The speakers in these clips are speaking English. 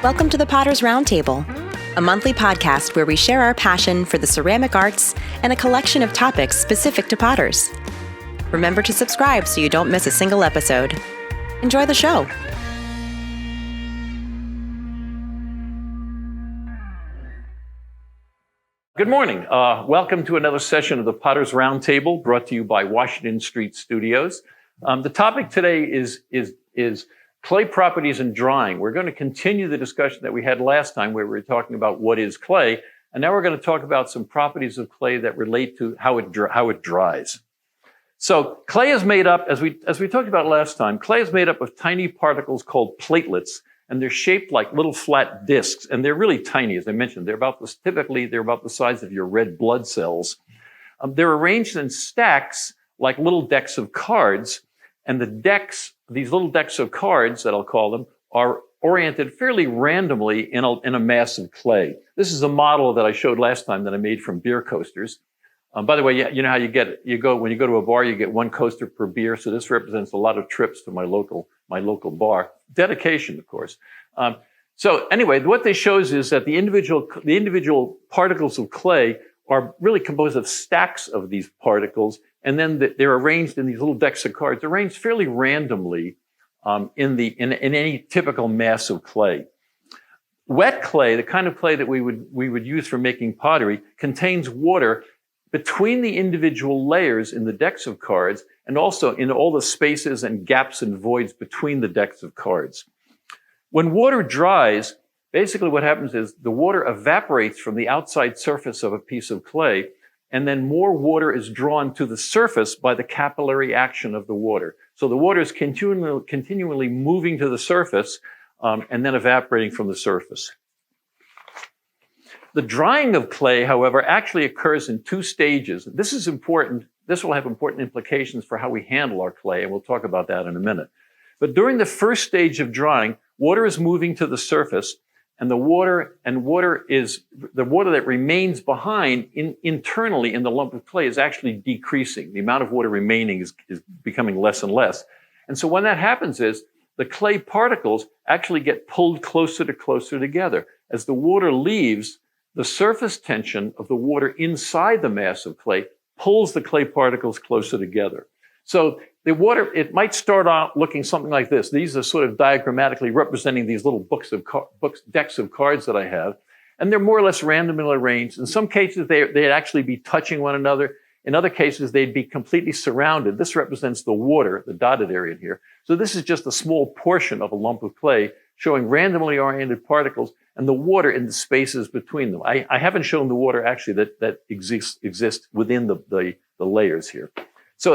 Welcome to the Potter's Roundtable, a monthly podcast where we share our passion for the ceramic arts and a collection of topics specific to potters. Remember to subscribe so you don't miss a single episode. Enjoy the show. Good morning. Welcome to another session of the Potter's Roundtable, brought to you by Washington Street Studios. The topic today is clay properties and drying. We're going to continue the discussion that we had last time where we were talking about what is clay, and now we're going to talk about some properties of clay that relate to how it dries. So clay is made up, as we talked about last time, clay is made up of tiny particles called platelets, and they're shaped like little flat discs, and they're really tiny, as I mentioned. Typically they're about the size of your red blood cells. They're arranged in stacks like little decks of cards, and these little decks of cards, that I'll call them, are oriented fairly randomly in a mass of clay. This is a model that I showed last time that I made from beer coasters. By the way, you know how when you go to a bar, you get one coaster per beer. So this represents a lot of trips to my local bar. Dedication, of course. So anyway, what this shows is that the individual particles of clay are really composed of stacks of these particles, and then they're arranged in these little decks of cards, arranged fairly randomly in any typical mass of clay. Wet clay, the kind of clay that we would use for making pottery, contains water between the individual layers in the decks of cards, and also in all the spaces and gaps and voids between the decks of cards. When water dries, basically what happens is the water evaporates from the outside surface of a piece of clay, and then more water is drawn to the surface by the capillary action of the water. So the water is continually moving to the surface and then evaporating from the surface. The drying of clay, however, actually occurs in two stages. This is important. This will have important implications for how we handle our clay, and we'll talk about that in a minute. But during the first stage of drying, water is moving to the surface, and the water that remains behind internally in the lump of clay is actually decreasing. The amount of water remaining is becoming less and less. And so when that happens is the clay particles actually get pulled closer together. As the water leaves, the surface tension of the water inside the mass of clay pulls the clay particles closer together. So the water, it might start out looking something like this. These are sort of diagrammatically representing these little decks of cards that I have. And they're more or less randomly arranged. In some cases, they'd actually be touching one another. In other cases, they'd be completely surrounded. This represents the water, the dotted area here. So this is just a small portion of a lump of clay showing randomly oriented particles and the water in the spaces between them. I haven't shown the water actually that exists within the layers here. So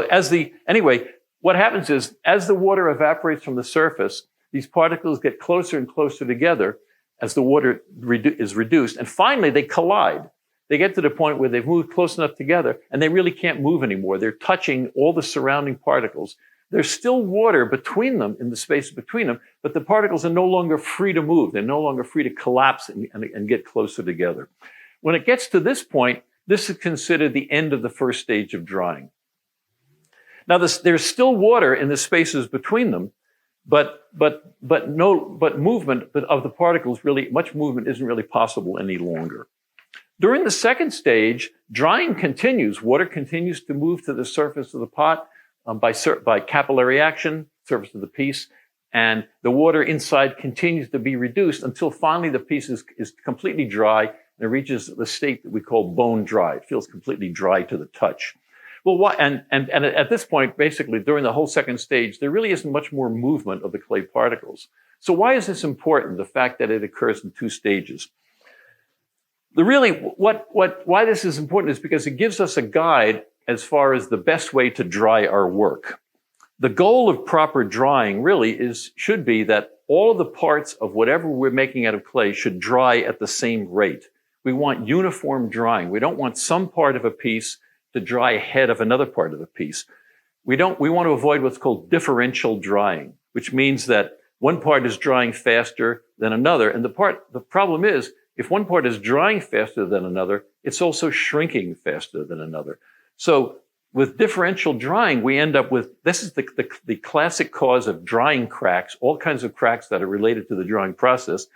anyway, what happens is as the water evaporates from the surface, these particles get closer and closer together as the water is reduced, and finally they collide. They get to the point where they've moved close enough together and they really can't move anymore. They're touching all the surrounding particles. There's still water between them, in the space between them, but the particles are no longer free to move. They're no longer free to collapse and get closer together. When it gets to this point, this is considered the end of the first stage of drying. Now, there's still water in the spaces between them, but movement of the particles much movement isn't really possible any longer. During the second stage, drying continues. Water continues to move to the surface of the pot by capillary action, surface of the piece, and the water inside continues to be reduced until finally the piece is completely dry and it reaches the state that we call bone dry. It feels completely dry to the touch. Well, and at this point, basically, during the whole second stage, there really isn't much more movement of the clay particles. So why is this important, the fact that it occurs in two stages? Why this is important is because it gives us a guide as far as the best way to dry our work. The goal of proper drying really should be that all of the parts of whatever we're making out of clay should dry at the same rate. We want uniform drying. We don't want some part of a piece to dry ahead of another part of the piece. We want to avoid what's called differential drying, which means that one part is drying faster than another. And the problem is, if one part is drying faster than another, it's also shrinking faster than another. So with differential drying, we end up with, this is the classic cause of drying cracks, all kinds of cracks that are related to the drying process.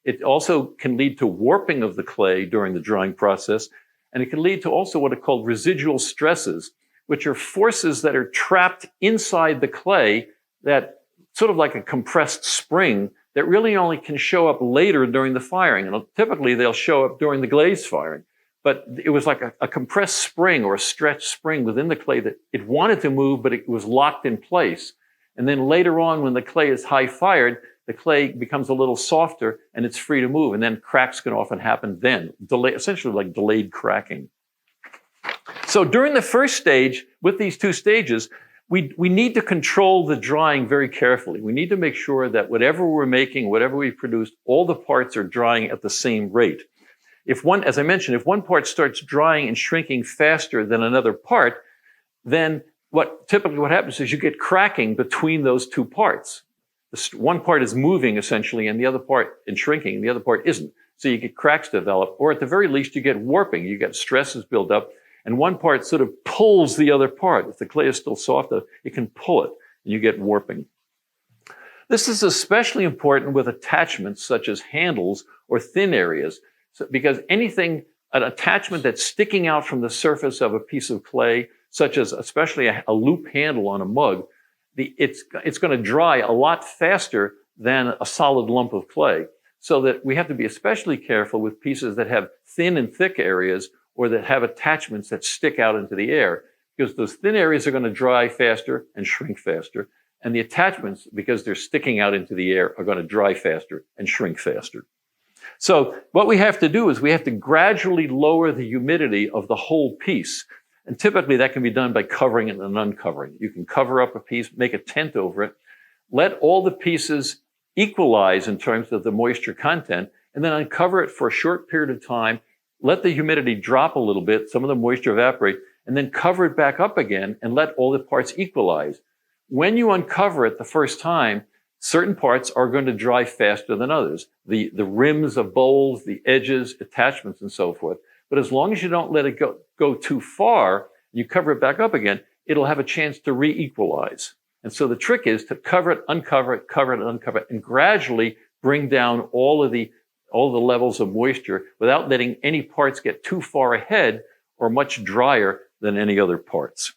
It also can lead to warping of the clay during the drying process, and it can lead to also what are called residual stresses, which are forces that are trapped inside the clay that sort of like a compressed spring that really only can show up later during the firing. And typically they'll show up during the glaze firing. But it was like a compressed spring or a stretched spring within the clay that it wanted to move, but it was locked in place. And then later on, when the clay is high fired, the clay becomes a little softer and it's free to move. And then cracks can often happen then, essentially like delayed cracking. So during the first stage, with these two stages, we need to control the drying very carefully. We need to make sure that whatever we're making, whatever we produce, all the parts are drying at the same rate. As I mentioned, if one part starts drying and shrinking faster than another part, then typically what happens is you get cracking between those two parts. One part is moving essentially, and the other part is shrinking, and the other part isn't. So you get cracks develop, or at the very least, you get warping. You get stresses build up, and one part sort of pulls the other part. If the clay is still soft, it can pull it, and you get warping. This is especially important with attachments such as handles or thin areas, because an attachment that's sticking out from the surface of a piece of clay, such as especially a loop handle on a mug, it's going to dry a lot faster than a solid lump of clay. So that we have to be especially careful with pieces that have thin and thick areas or that have attachments that stick out into the air, because those thin areas are going to dry faster and shrink faster. And the attachments, because they're sticking out into the air, are going to dry faster and shrink faster. So what we have to do is we have to gradually lower the humidity of the whole piece. And typically that can be done by covering it and uncovering. You can cover up a piece, make a tent over it, let all the pieces equalize in terms of the moisture content, and then uncover it for a short period of time, let the humidity drop a little bit, some of the moisture evaporate, and then cover it back up again and let all the parts equalize. When you uncover it the first time, certain parts are going to dry faster than others. The rims of bowls, the edges, attachments, and so forth. But as long as you don't let it go too far, you cover it back up again, it'll have a chance to re-equalize. And so the trick is to cover it, uncover it, cover it, and uncover it, and gradually bring down all the levels of moisture without letting any parts get too far ahead or much drier than any other parts.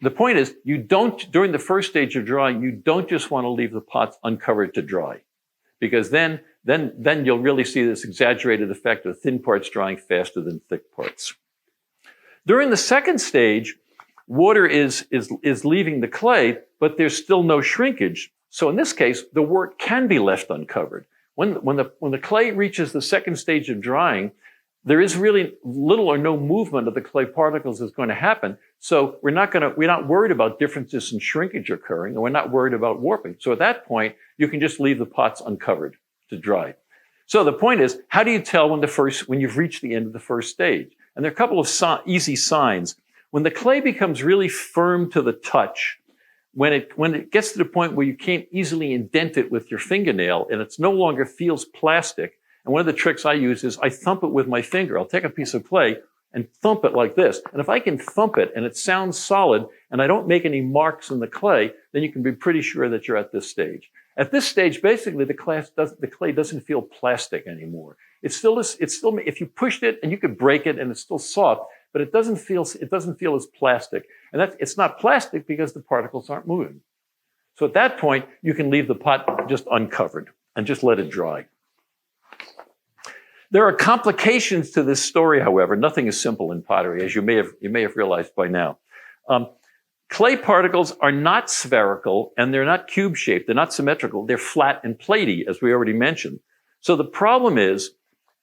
The point is, during the first stage of drying, you don't just want to leave the pots uncovered to dry, because then you'll really see this exaggerated effect of thin parts drying faster than thick parts. During the second stage, water is leaving the clay, but there's still no shrinkage. So in this case, the work can be left uncovered. When the clay reaches the second stage of drying, there is really little or no movement of the clay particles is going to happen. So we're not worried about differences in shrinkage occurring, and we're not worried about warping. So at that point, you can just leave the pots uncovered to dry. So the point is, how do you tell when you've reached the end of the first stage? And there are a couple of easy signs. When the clay becomes really firm to the touch, when it gets to the point where you can't easily indent it with your fingernail and it's no longer feels plastic, and one of the tricks I use is I thump it with my finger. I'll take a piece of clay and thump it like this. And if I can thump it and it sounds solid and I don't make any marks in the clay, then you can be pretty sure that you're at this stage. At this stage, basically, the clay doesn't feel plastic anymore. It's still, if you pushed it and you could break it and it's still soft, but it doesn't feel as plastic. And it's not plastic because the particles aren't moving. So at that point, you can leave the pot just uncovered and just let it dry. There are complications to this story, however. Nothing is simple in pottery, as you may have realized by now. Clay particles are not spherical and they're not cube-shaped. They're not symmetrical. They're flat and platy, as we already mentioned. So the problem is,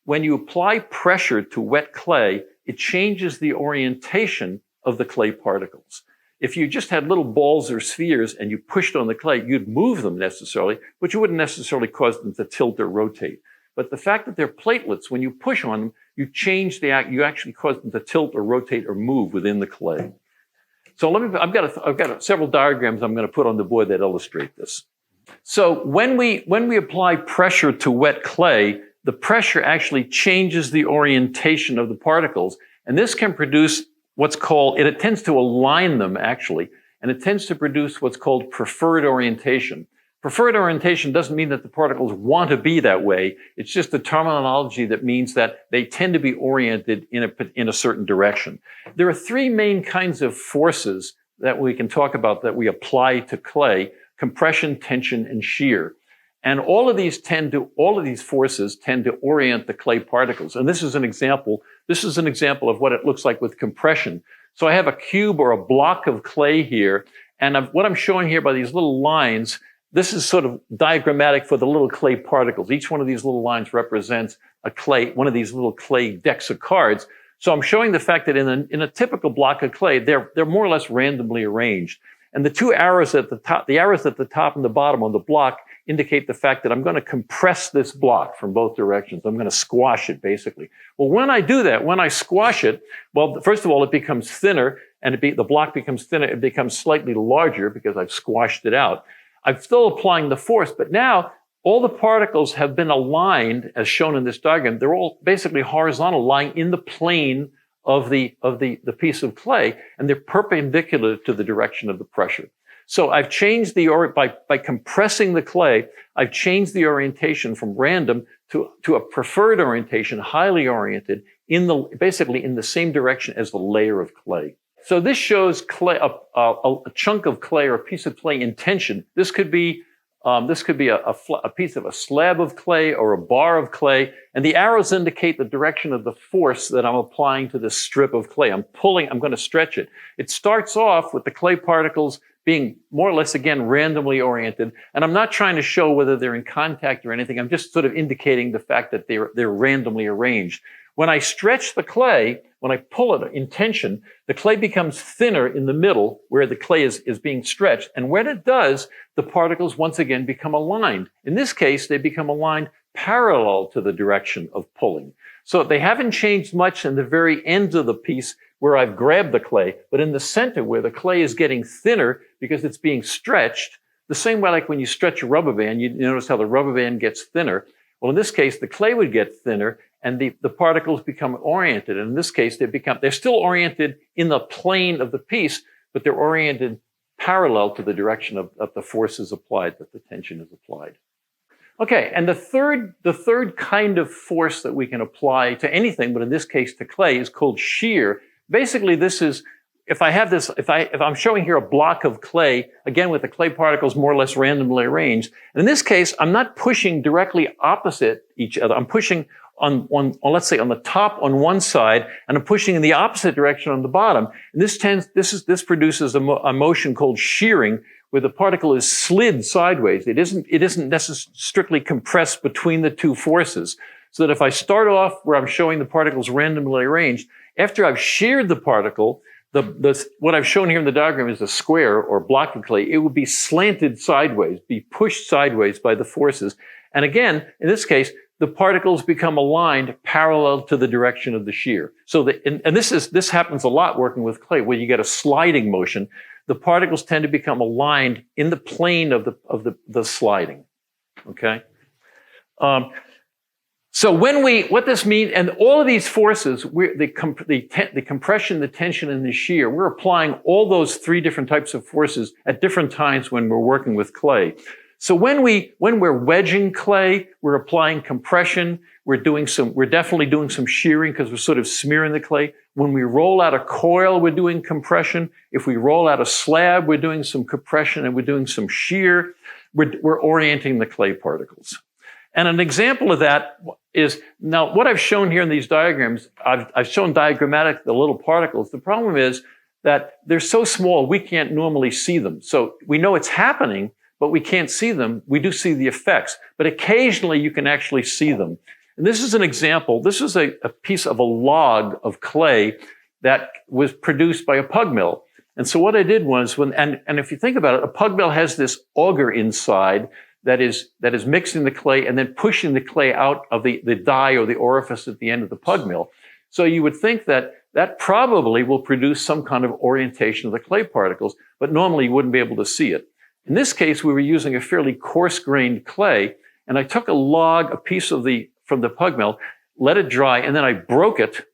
when you apply pressure to wet clay, it changes the orientation of the clay particles. If you just had little balls or spheres and you pushed on the clay, you'd move them necessarily, but you wouldn't necessarily cause them to tilt or rotate. But the fact that they're platelets, when you push on them, you actually cause them to tilt or rotate or move within the clay. So I've got several diagrams I'm going to put on the board that illustrate this. So when we apply pressure to wet clay, the pressure actually changes the orientation of the particles, and this can produce what's called, it tends to align them actually, and it tends to produce what's called preferred orientation. Preferred orientation doesn't mean that the particles want to be that way. It's just the terminology that means that they tend to be oriented in a certain direction. There are three main kinds of forces that we can talk about that we apply to clay: compression, tension, and shear. And all of these forces tend to orient the clay particles. And this is an example. This is an example of what it looks like with compression. So I have a cube or a block of clay here, and what I'm showing here by these little lines, this is sort of diagrammatic for the little clay particles. Each one of these little lines represents one of these little clay decks of cards. So I'm showing the fact that in a typical block of clay, they're more or less randomly arranged. And the two arrows at the top and the bottom on the block indicate the fact that I'm going to compress this block from both directions. I'm going to squash it, basically. Well, when I do that, when I squash it, well, first of all, it becomes thinner, and the block becomes thinner. It becomes slightly larger because I've squashed it out. I'm still applying the force, but now all the particles have been aligned, as shown in this diagram. They're all basically horizontal, lying in the plane of the piece of clay, and they're perpendicular to the direction of the pressure. So I've changed by compressing the clay, I've changed the orientation from random to a preferred orientation, highly oriented, basically in the same direction as the layer of clay. So this shows clay, a chunk of clay or a piece of clay in tension. This could be a piece of a slab of clay or a bar of clay, and the arrows indicate the direction of the force that I'm applying to this strip of clay. I'm going to stretch it. It starts off with the clay particles being more or less, again, randomly oriented, and I'm not trying to show whether they're in contact or anything. I'm just sort of indicating the fact that they're randomly arranged. When I stretch the clay, when I pull it in tension, the clay becomes thinner in the middle where the clay is being stretched. And when it does, the particles once again become aligned. In this case, they become aligned parallel to the direction of pulling. So they haven't changed much in the very ends of the piece where I've grabbed the clay, but in the center where the clay is getting thinner because it's being stretched, the same way like when you stretch a rubber band, you notice how the rubber band gets thinner. Well, in this case, the clay would get thinner, and the particles become oriented. And in this case, they're still oriented in the plane of the piece, but they're oriented parallel to the direction of the forces applied, that the tension is applied. Okay, and the third kind of force that we can apply to anything, but in this case to clay, is called shear. Basically, this is, if I'm showing here a block of clay, again with the clay particles more or less randomly arranged, and in this case, I'm not pushing directly opposite each other. I'm pushing on let's say on the top on one side, and I'm pushing in the opposite direction on the bottom. And this produces a motion called shearing, where the particle is slid sideways. It isn't necessarily strictly compressed between the two forces. So that if I start off where I'm showing the particles randomly arranged, after I've sheared the particle, what I've shown here in the diagram is a square or block of clay. It would be slanted sideways, be pushed sideways by the forces. And again, in this case, the particles become aligned parallel to the direction of the shear. So this happens a lot working with clay, where you get a sliding motion. The particles tend to become aligned in the plane of the sliding. Okay. So what this means, and all of these forces, the compression, the tension, and the shear, we're applying all those three different types of forces at different times when we're working with clay. So when we're wedging clay, we're applying compression. We're definitely doing some shearing because we're sort of smearing the clay. When we roll out a coil, we're doing compression. If we roll out a slab, we're doing some compression and we're doing some shear. We're orienting the clay particles. And an example of that is, now what I've shown here in these diagrams, I've shown diagrammatic the little particles. The problem is that they're so small, we can't normally see them. So we know it's happening, but we can't see them. We do see the effects, but occasionally you can actually see them. And this is an example. This is a piece of a log of clay that was produced by a pug mill. And so what I did was, and if you think about it, a pug mill has this auger inside that is mixing the clay and then pushing the clay out of the die or the orifice at the end of the pug mill. So you would think that probably will produce some kind of orientation of the clay particles, but normally you wouldn't be able to see it. In this case, we were using a fairly coarse-grained clay, and I took a piece from the pug mill, let it dry, and then I broke it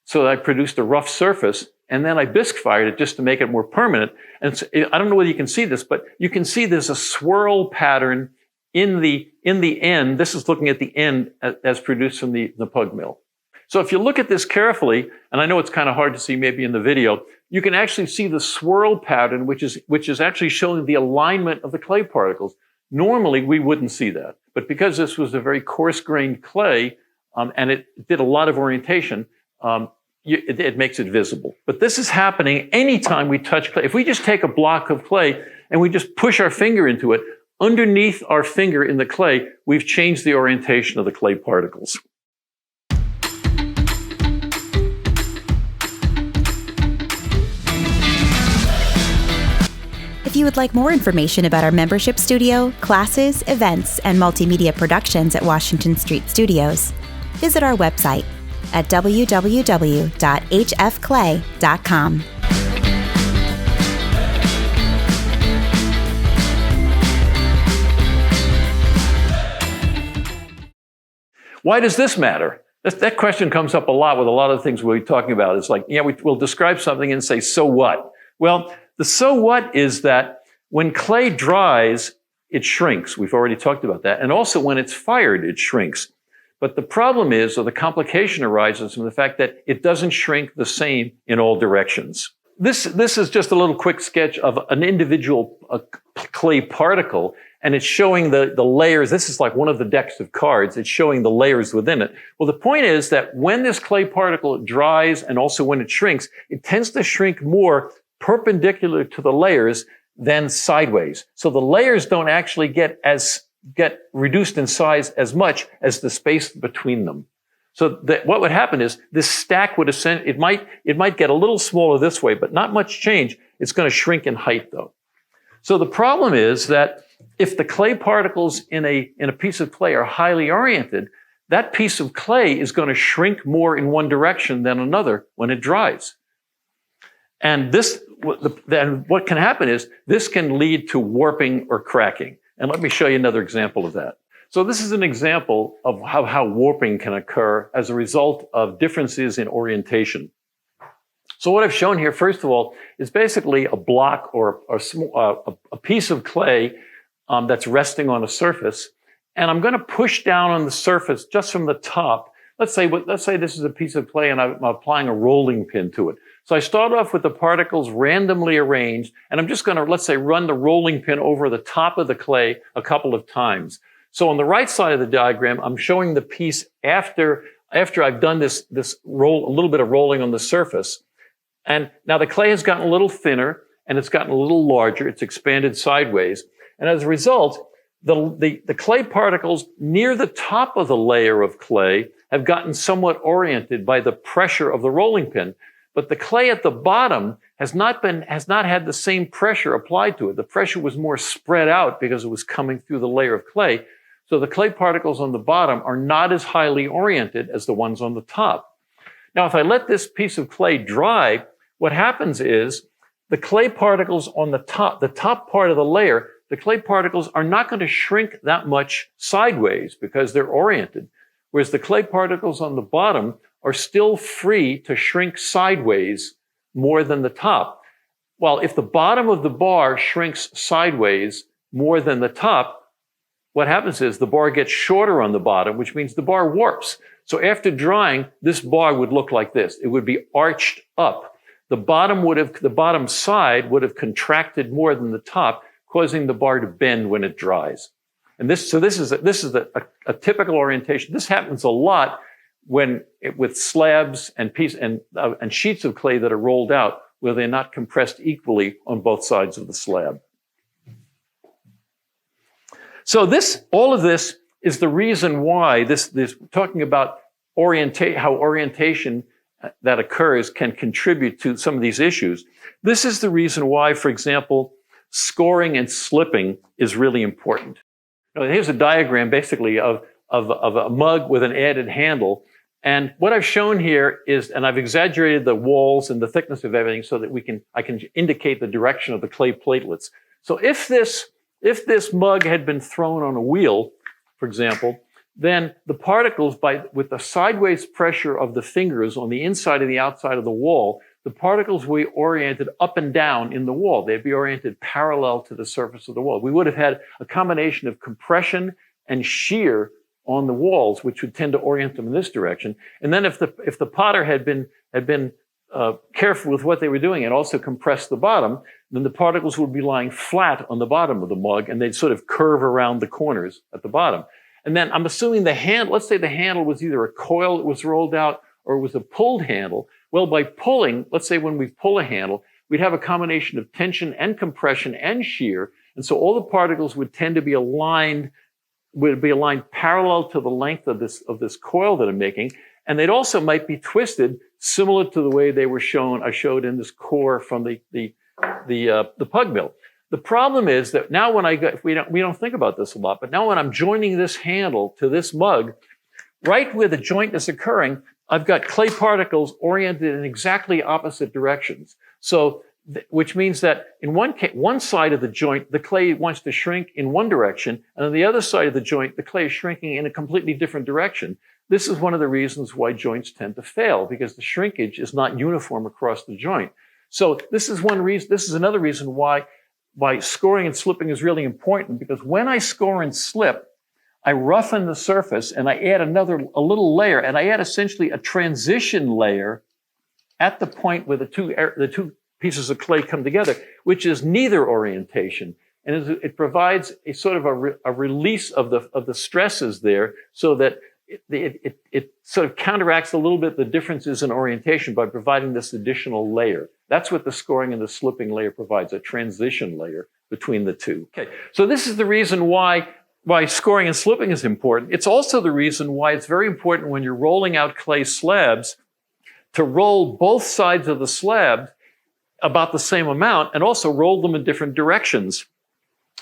so that I produced a rough surface. and then I bisque fired it just to make it more permanent. And I don't know whether you can see this, but you can see there's a swirl pattern in the end. This is looking at the end as produced from the pug mill. So if you look at this carefully, and I know it's kind of hard to see maybe in the video, you can actually see the swirl pattern, which is actually showing the alignment of the clay particles. Normally, we wouldn't see that. But because this was a very coarse-grained clay, and it did a lot of orientation, it makes it visible. But this is happening anytime we touch clay. If we just take a block of clay and we just push our finger into it, underneath our finger in the clay, we've changed the orientation of the clay particles. If you would like more information about our membership studio, classes, events, and multimedia productions at Washington Street Studios, visit our website at www.hfclay.com. Why does this matter? That question comes up a lot with a lot of things we'll be talking about. It's like, we'll describe something and say, so what? Well, the so what is that when clay dries, it shrinks. We've already talked about that. And also when it's fired, it shrinks. But the problem is, or the complication arises from the fact that it doesn't shrink the same in all directions. This is just a little quick sketch of an individual clay particle, and it's showing the layers. This is like one of the decks of cards. It's showing the layers within it. Well, the point is that when this clay particle dries and also when it shrinks, it tends to shrink more perpendicular to the layers than sideways. So the layers don't actually get reduced in size as much as the space between them. So what would happen is this stack would ascend. It might get a little smaller this way, but not much change. It's going to shrink in height though. So the problem is that if the clay particles in a piece of clay are highly oriented, that piece of clay is going to shrink more in one direction than another when it dries. And then what can happen is this can lead to warping or cracking. And let me show you another example of that. So this is an example of how warping can occur as a result of differences in orientation. So what I've shown here, first of all, is basically a block or a piece of clay that's resting on a surface. And I'm going to push down on the surface just from the top. Let's say this is a piece of clay and I'm applying a rolling pin to it. So I start off with the particles randomly arranged, and I'm just going to, let's say, run the rolling pin over the top of the clay a couple of times. So on the right side of the diagram, I'm showing the piece after I've done this roll, a little bit of rolling on the surface. And now the clay has gotten a little thinner and it's gotten a little larger. It's expanded sideways. And as a result, the clay particles near the top of the layer of clay have gotten somewhat oriented by the pressure of the rolling pin. But the clay at the bottom has not had the same pressure applied to it. The pressure was more spread out because it was coming through the layer of clay. So the clay particles on the bottom are not as highly oriented as the ones on the top. Now, if I let this piece of clay dry, what happens is the clay particles on the top part of the layer, the clay particles are not going to shrink that much sideways because they're oriented. Whereas the clay particles on the bottom are still free to shrink sideways more than the top. Well, if the bottom of the bar shrinks sideways more than the top, what happens is the bar gets shorter on the bottom, which means the bar warps. So after drying, this bar would look like this. It would be arched up. The bottom side would have contracted more than the top, causing the bar to bend when it dries. And this is a typical orientation. This happens a lot with slabs and sheets of clay that are rolled out where they're not compressed equally on both sides of the slab. So all of this is the reason why this talking about how orientation that occurs can contribute to some of these issues. This is the reason why, for example, scoring and slipping is really important. Now, here's a diagram basically of a mug with an added handle. And what I've shown here is, and I've exaggerated the walls and the thickness of everything so that I can indicate the direction of the clay platelets. So if this mug had been thrown on a wheel, for example, then the particles, with the sideways pressure of the fingers on the inside and the outside of the wall, the particles will be oriented up and down in the wall. They'd be oriented parallel to the surface of the wall. We would have had a combination of compression and shear on the walls, which would tend to orient them in this direction. And then if the potter had been careful with what they were doing and also compressed the bottom, then the particles would be lying flat on the bottom of the mug, and they'd sort of curve around the corners at the bottom. And then I'm assuming the handle, let's say the handle was either a coil that was rolled out or it was a pulled handle. Well, by pulling, let's say when we pull a handle, we'd have a combination of tension and compression and shear. And so all the particles would tend to be aligned parallel to the length of this coil that I'm making. And they'd also might be twisted similar to the way they were shown, I showed in this core from the pug mill. The problem is that now when we don't think about this a lot, but now when I'm joining this handle to this mug, right where the joint is occurring, I've got clay particles oriented in exactly opposite directions. So, which means that in one side of the joint, the clay wants to shrink in one direction, and on the other side of the joint, the clay is shrinking in a completely different direction. This is one of the reasons why joints tend to fail, because the shrinkage is not uniform across the joint. So this is one reason. This is another reason why scoring and slipping is really important, because when I score and slip, I roughen the surface and I add a little layer, and I add essentially a transition layer at the point where the two pieces of clay come together, which is neither orientation. And it provides a sort of a release of the stresses there, so that it sort of counteracts a little bit the differences in orientation by providing this additional layer. That's what the scoring and the slipping layer provides, a transition layer between the two. Okay, so this is the reason why scoring and slipping is important. It's also the reason why it's very important when you're rolling out clay slabs to roll both sides of the slab about the same amount, and also roll them in different directions.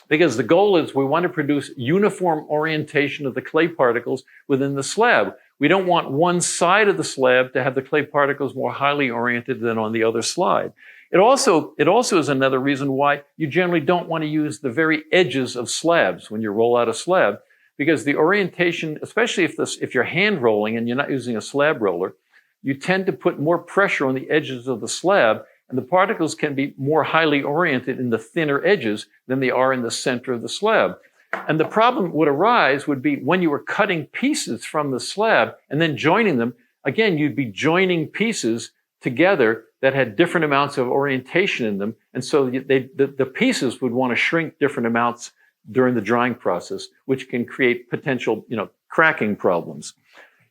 Because the goal is we want to produce uniform orientation of the clay particles within the slab. We don't want one side of the slab to have the clay particles more highly oriented than on the other side. It also is another reason why you generally don't want to use the very edges of slabs when you roll out a slab, because the orientation, especially if you're hand rolling and you're not using a slab roller, you tend to put more pressure on the edges of the slab, and the particles can be more highly oriented in the thinner edges than they are in the center of the slab. And the problem would be when you were cutting pieces from the slab and then joining them, again, you'd be joining pieces together that had different amounts of orientation in them. And so the pieces would want to shrink different amounts during the drying process, which can create potential, cracking problems.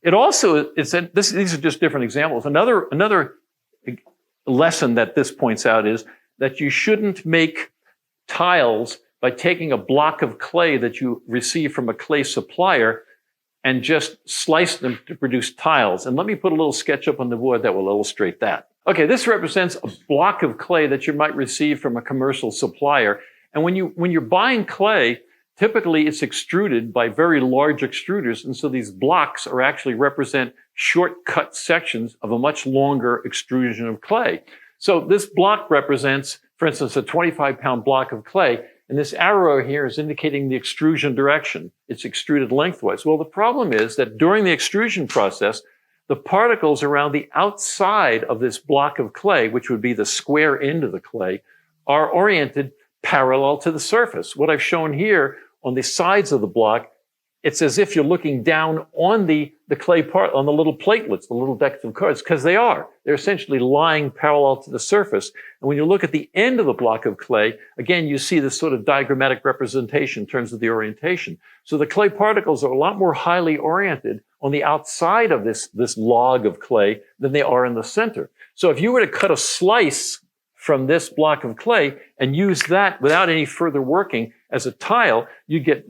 It also is, these are just different examples. Another lesson that this points out is that you shouldn't make tiles by taking a block of clay that you receive from a clay supplier and just slice them to produce tiles. And let me put a little sketch up on the board that will illustrate that. Okay, this represents a block of clay that you might receive from a commercial supplier. And when you're buying clay, typically it's extruded by very large extruders. And so these blocks actually represent shortcut sections of a much longer extrusion of clay. So this block represents, for instance, a 25-pound block of clay. And this arrow here is indicating the extrusion direction. It's extruded lengthwise. Well, the problem is that during the extrusion process, the particles around the outside of this block of clay, which would be the square end of the clay, are oriented parallel to the surface. What I've shown here on the sides of the block, it's as if you're looking down on the clay part, on the little platelets, the little decks of cards, because they're essentially lying parallel to the surface. And when you look at the end of the block of clay, again, you see this sort of diagrammatic representation in terms of the orientation. So the clay particles are a lot more highly oriented on the outside of this log of clay than they are in the center. So if you were to cut a slice from this block of clay and use that without any further working as a tile, you get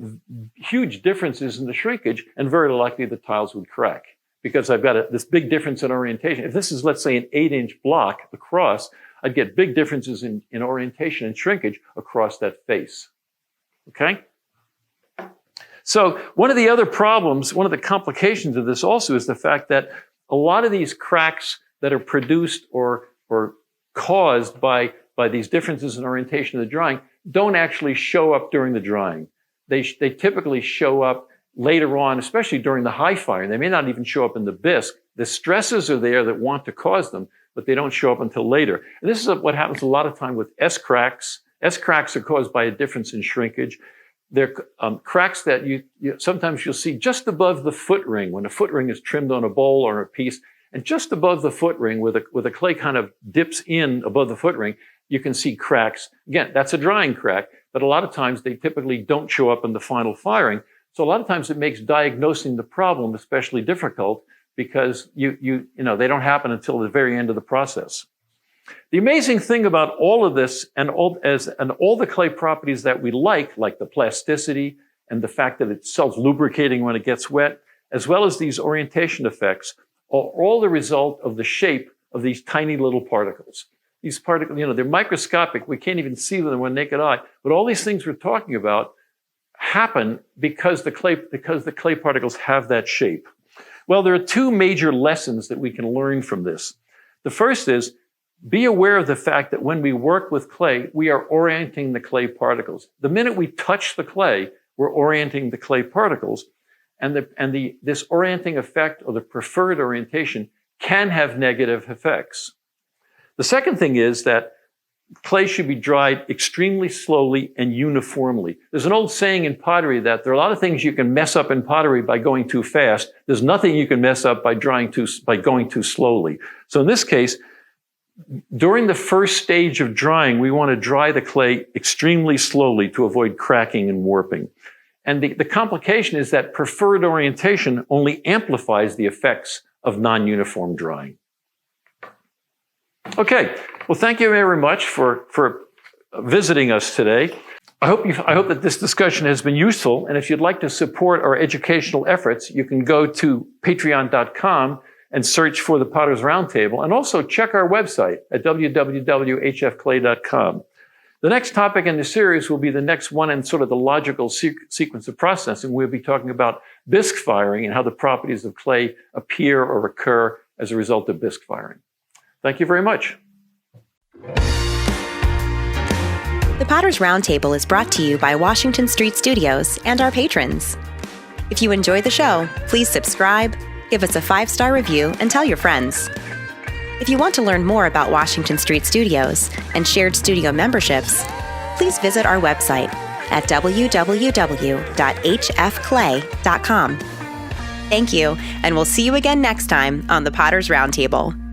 huge differences in the shrinkage, and very likely the tiles would crack, because I've got this big difference in orientation. If this is, let's say, an 8-inch block across, I'd get big differences in orientation and shrinkage across that face. Okay? So one of the other problems, one of the complications of this also is the fact that a lot of these cracks that are produced or caused by these differences in orientation of the drying don't actually show up during the drying. They typically show up later on, especially during the high firing. They may not even show up in the bisque. The stresses are there that want to cause them, but they don't show up until later. And this is what happens a lot of time with S-cracks. S-cracks are caused by a difference in shrinkage. They're cracks that sometimes you'll see just above the foot ring when a foot ring is trimmed on a bowl or a piece, and just above the foot ring where the clay kind of dips in above the foot ring, you can see cracks. Again, that's a drying crack, but a lot of times they typically don't show up in the final firing. So a lot of times it makes diagnosing the problem especially difficult because they don't happen until the very end of the process. The amazing thing about all of this and all the clay properties that we like the plasticity and the fact that it's self-lubricating when it gets wet, as well as these orientation effects, are all the result of the shape of these tiny little particles. These particles, they're microscopic. We can't even see them with naked eye. But all these things we're talking about happen because the clay particles have that shape. Well, there are two major lessons that we can learn from this. The first is, be aware of the fact that when we work with clay, we are orienting the clay particles. The minute we touch the clay, we're orienting the clay particles. And this orienting effect, or the preferred orientation, can have negative effects. The second thing is that clay should be dried extremely slowly and uniformly. There's an old saying in pottery that there are a lot of things you can mess up in pottery by going too fast. There's nothing you can mess up by going too slowly. So in this case, during the first stage of drying, we want to dry the clay extremely slowly to avoid cracking and warping. And the complication is that preferred orientation only amplifies the effects of non-uniform drying. Okay, well, thank you very much for visiting us today. I hope that this discussion has been useful. And if you'd like to support our educational efforts, you can go to patreon.com and search for the Potter's Roundtable, and also check our website at www.hfclay.com. The next topic in the series will be the next one in sort of the logical sequence of processing. We'll be talking about bisque firing and how the properties of clay appear or occur as a result of bisque firing. Thank you very much. The Potter's Roundtable is brought to you by Washington Street Studios and our patrons. If you enjoy the show, please subscribe, give us a 5-star review, and tell your friends. If you want to learn more about Washington Street Studios and shared studio memberships, please visit our website at www.hfclay.com. Thank you, and we'll see you again next time on the Potter's Roundtable.